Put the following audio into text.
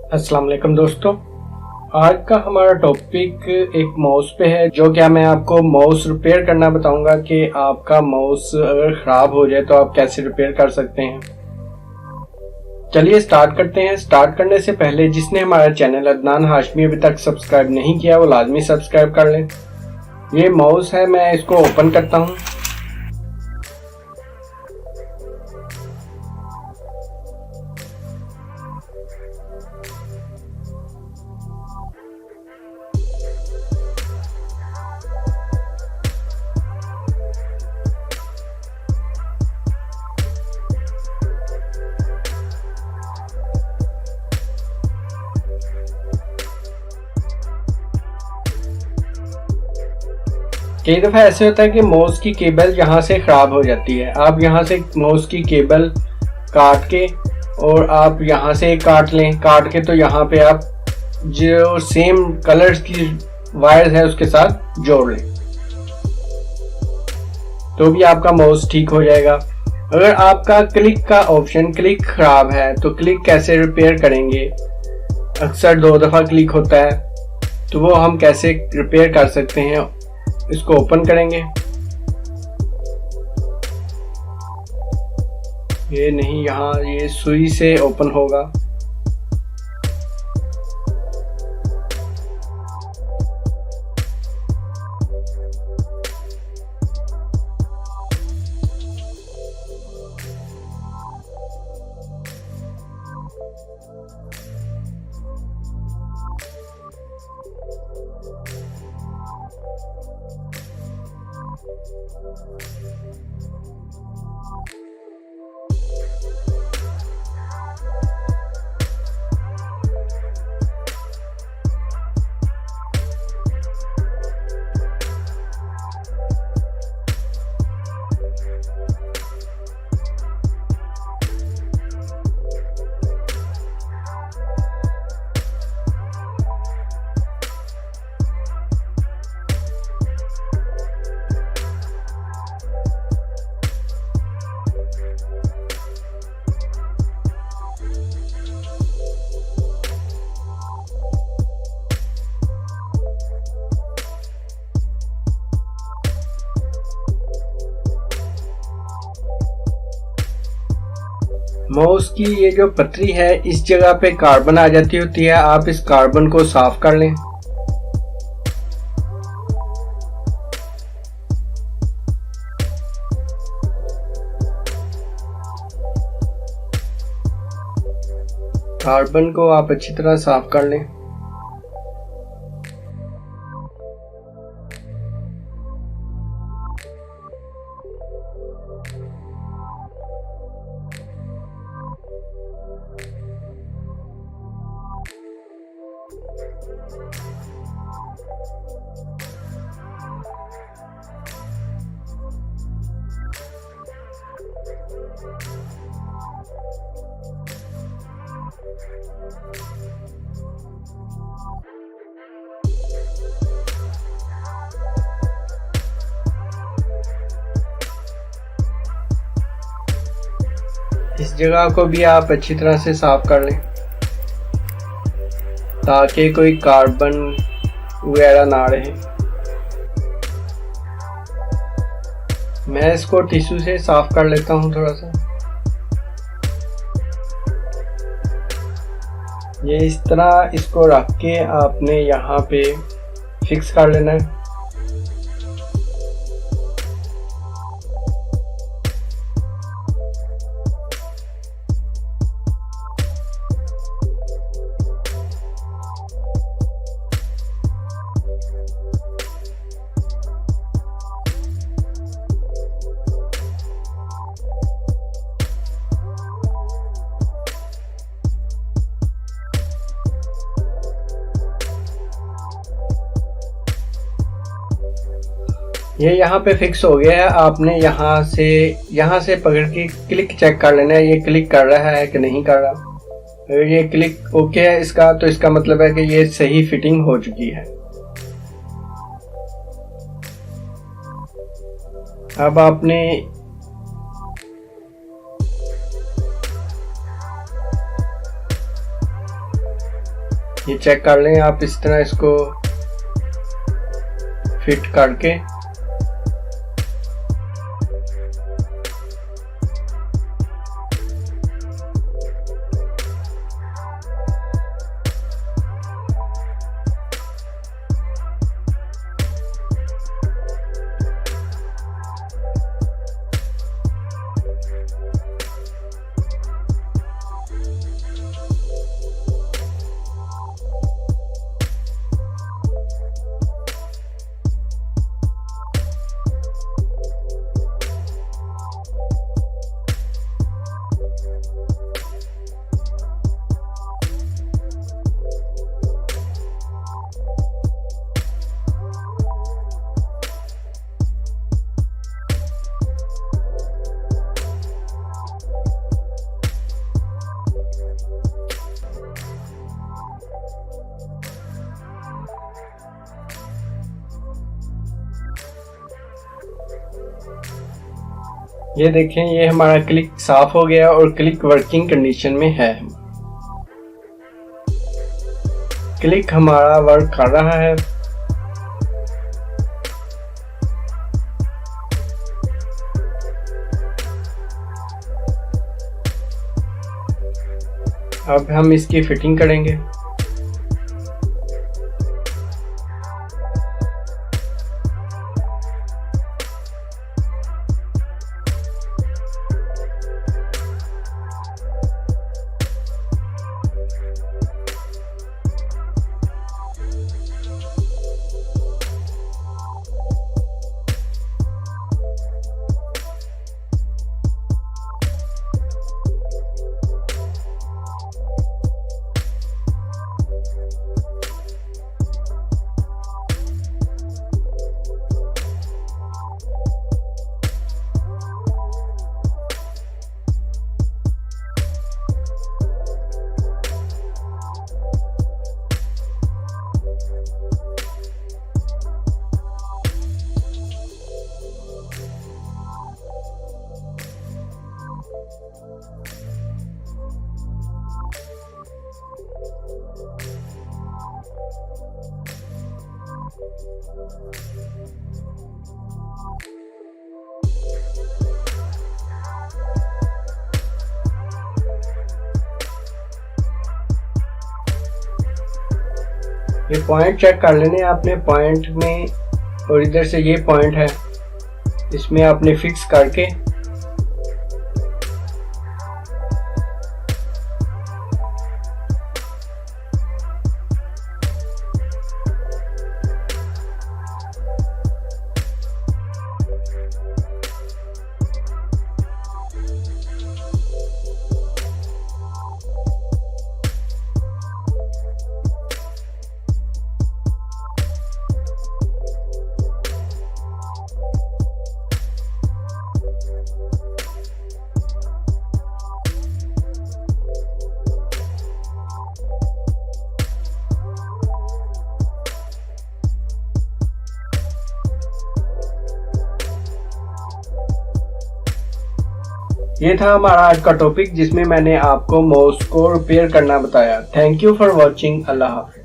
अस्सलाम वालेकुम दोस्तों। आज का हमारा टॉपिक एक माउस पे है, जो क्या मैं आपको माउस रिपेयर करना बताऊंगा कि आपका माउस अगर ख़राब हो जाए तो आप कैसे रिपेयर कर सकते हैं। चलिए स्टार्ट करते हैं। स्टार्ट करने से पहले जिसने हमारा चैनल अदनान हाशमी अभी तक सब्सक्राइब नहीं किया वो लाजमी सब्सक्राइब कर लें। ये माउस है, मैं इसको ओपन करता हूँ। कई दफ़ा ऐसे होता है कि माउस की केबल यहाँ से ख़राब हो जाती है। आप यहाँ से माउस की केबल काट के और आप यहाँ से काट लें। काट के तो यहाँ पे आप जो सेम कलर्स की वायर है उसके साथ जोड़ लें, तो भी आपका माउस ठीक हो जाएगा। अगर आपका क्लिक का ऑप्शन क्लिक ख़राब है तो क्लिक कैसे रिपेयर करेंगे? अक्सर 2 दफ़ा क्लिक होता है, तो वो हम कैसे रिपेयर कर सकते हैं? इसको ओपन करेंगे। ये नहीं, यहाँ ये सुई से ओपन होगा। माउस की ये जो पतरी है इस जगह पे कार्बन आ जाती होती है। आप इस कार्बन को साफ कर लें। कार्बन को आप अच्छी तरह साफ कर लें। इस जगह को भी आप अच्छी तरह से साफ कर लें ताकि कोई कार्बन वगैरह ना रहे। मैं इसको टिश्यू से साफ कर लेता हूँ थोड़ा सा। ये इस तरह इसको रख के आपने यहाँ पे फिक्स कर लेना है। ये यहाँ पे फिक्स हो गया है। आपने यहाँ से पकड़ के क्लिक चेक कर लेना है, ये क्लिक कर रहा है कि नहीं कर रहा। अगर ये क्लिक ओके है इसका, तो इसका मतलब है कि ये सही फिटिंग हो चुकी है। अब आपने ये चेक कर लें आप इस तरह इसको फिट करके। ये देखें, ये हमारा क्लिक साफ हो गया और क्लिक वर्किंग कंडीशन में है। क्लिक हमारा वर्क कर रहा है। अब हम इसकी फिटिंग करेंगे। ये पॉइंट चेक कर लेने आपने, पॉइंट में, और इधर से ये पॉइंट है, इसमें आपने फिक्स करके ये था हमारा आज का टॉपिक जिसमें मैंने आपको माउस को रिपेयर करना बताया। Thank you for watching. अल्लाह हाफिज़।